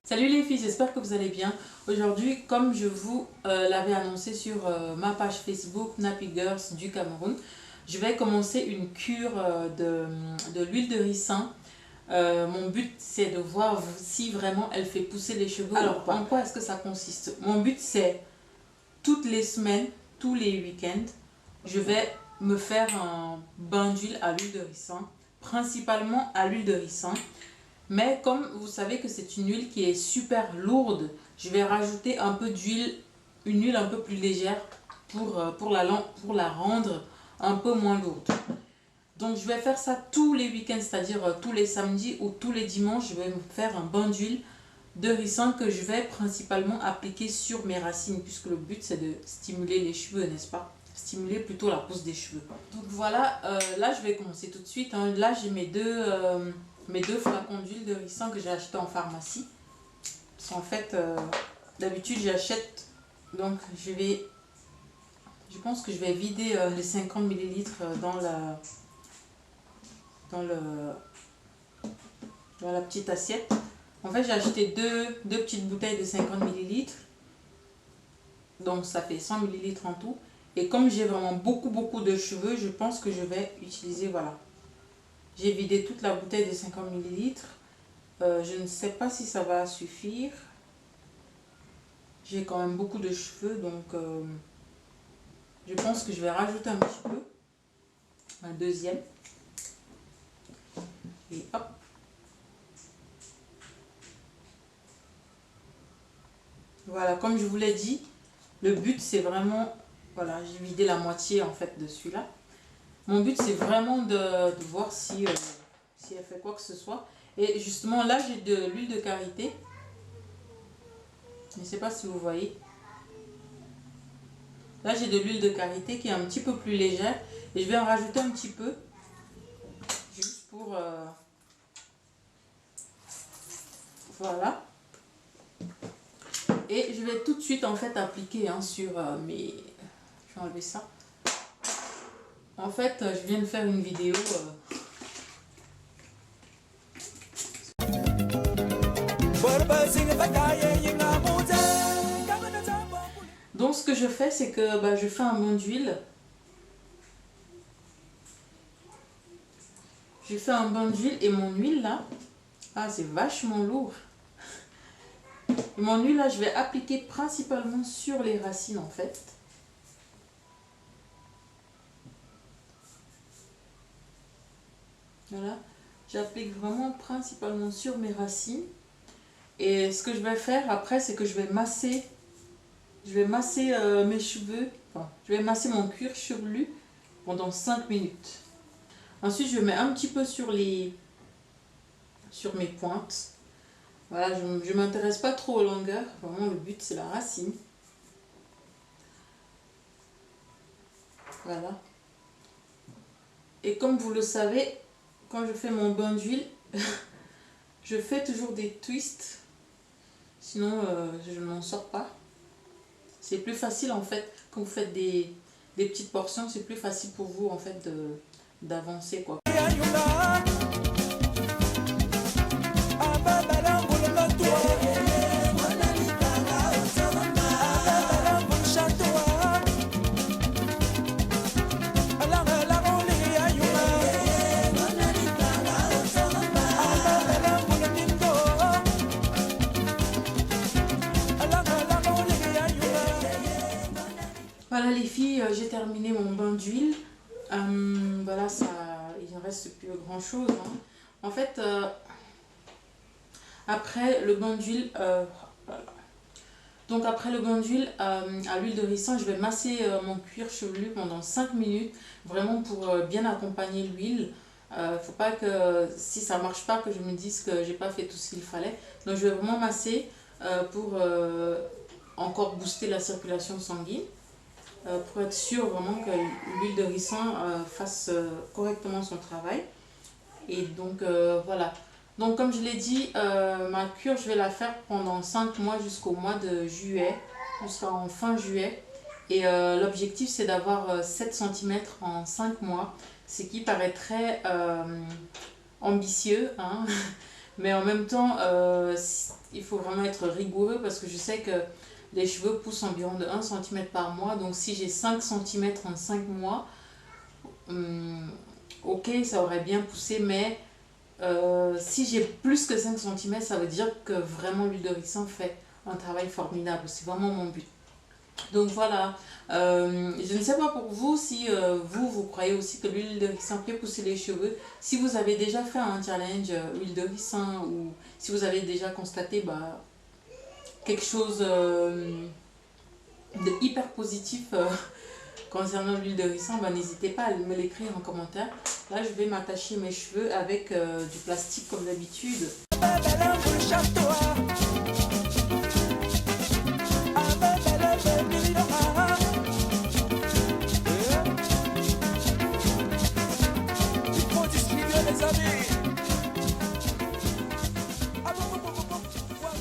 Salut les filles, j'espère que vous allez bien. Aujourd'hui, comme je vous l'avais annoncé sur ma page Facebook Nappy Girls du Cameroun, je vais commencer une cure de l'huile de ricin. Mon but, c'est de voir si vraiment elle fait pousser les cheveux. Alors, en quoi est-ce que ça consiste? Mon but, c'est toutes les semaines, tous les week-ends, je vais me faire un bain d'huile à l'huile de ricin, principalement à l'huile de ricin. Mais comme vous savez que c'est une huile qui est super lourde, je vais rajouter un peu d'huile, une huile un peu plus légère pour la rendre un peu moins lourde. Donc je vais faire ça tous les week-ends, c'est-à-dire tous les samedis ou tous les dimanches, je vais me faire un bain d'huile de ricin que je vais principalement appliquer sur mes racines, puisque le but c'est de stimuler les cheveux, n'est-ce pas? Stimuler plutôt la pousse des cheveux. Donc voilà, là je vais commencer tout de suite. Là j'ai mes deux flacons d'huile de ricin que j'ai acheté en pharmacie. Parce qu'en fait, d'habitude j'achète, donc je pense que je vais vider les 50 ml dans la petite assiette. En fait, j'ai acheté deux petites bouteilles de 50 ml. Donc, ça fait 100 ml en tout. Et comme j'ai vraiment beaucoup de cheveux, je pense que je vais utiliser, voilà. J'ai vidé toute la bouteille de 50 ml. Je ne sais pas si ça va suffire. J'ai quand même beaucoup de cheveux, donc je pense que je vais rajouter un petit peu. Un deuxième. Et hop. Voilà, comme je vous l'ai dit, le but c'est vraiment, voilà, j'ai vidé la moitié en fait de celui-là. Mon but c'est vraiment de voir si elle fait quoi que ce soit. Et justement là j'ai de l'huile de karité. Je ne sais pas si vous voyez. Là j'ai de l'huile de karité qui est un petit peu plus légère. Et je vais en rajouter un petit peu. Juste pour... voilà. Et je vais tout de suite en fait appliquer sur mes... Je vais enlever ça. En fait, je viens de faire une vidéo... Donc ce que je fais, c'est que je fais un bain d'huile. Je fais un bain d'huile et mon huile là, c'est vachement lourd. Et mon huile là, je vais appliquer principalement sur les racines en fait. Voilà, j'applique vraiment principalement sur mes racines. Et ce que je vais faire après, c'est que je vais masser mes cheveux, je vais masser mon cuir chevelu pendant 5 minutes. Ensuite, je mets un petit peu sur mes pointes. Voilà, je ne m'intéresse pas trop aux longueurs. Vraiment, le but, c'est la racine. Voilà. Et comme vous le savez, quand je fais mon bain d'huile, je fais toujours des twists. Sinon, je ne m'en sors pas. C'est plus facile, en fait, quand vous faites des petites portions, c'est plus facile pour vous, en fait, d'avancer, quoi. Voilà les filles, j'ai terminé mon bain d'huile. Voilà, il ne reste plus grand chose. En fait, après le bain d'huile, donc après le bain d'huile à l'huile de ricin, je vais masser mon cuir chevelu pendant 5 minutes, vraiment pour bien accompagner l'huile. Faut pas que si ça marche pas que je me dise que j'ai pas fait tout ce qu'il fallait. Donc je vais vraiment masser pour encore booster la circulation sanguine, pour être sûr vraiment que l'huile de ricin fasse correctement son travail. Et donc voilà. Donc comme je l'ai dit, ma cure je vais la faire pendant 5 mois jusqu'au mois de juillet, jusqu'en fin juillet. Et l'objectif c'est d'avoir 7 cm en 5 mois, ce qui paraît très ambitieux, hein. Mais en même temps il faut vraiment être rigoureux parce que je sais que les cheveux poussent environ de 1 cm par mois. Donc si j'ai 5 cm en 5 mois, ok, ça aurait bien poussé, mais si j'ai plus que 5 cm, ça veut dire que vraiment l'huile de ricin fait un travail formidable. C'est vraiment mon but. Donc voilà, je ne sais pas pour vous si vous croyez aussi que l'huile de ricin fait pousser les cheveux. Si vous avez déjà fait un challenge huile de ricin ou si vous avez déjà constaté quelque chose de hyper positif concernant l'huile de ricin, n'hésitez pas à me l'écrire en commentaire. Là, je vais m'attacher mes cheveux avec du plastique comme d'habitude.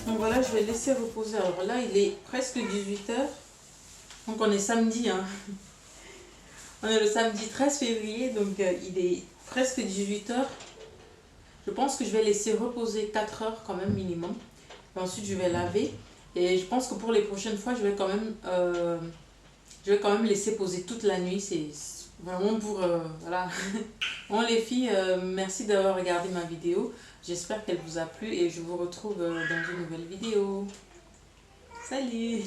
Donc voilà, je vais laisser reposer. Alors là, il est presque 18 h. Donc on est samedi, hein. On est le samedi 13 février, donc il est presque 18 h. Je pense que je vais laisser reposer 4 heures quand même minimum. Et ensuite, je vais laver. Et je pense que pour les prochaines fois, je vais quand même laisser poser toute la nuit. C'est vraiment pour... voilà. Bon les filles, merci d'avoir regardé ma vidéo. J'espère qu'elle vous a plu et je vous retrouve dans une nouvelle vidéo. Salut!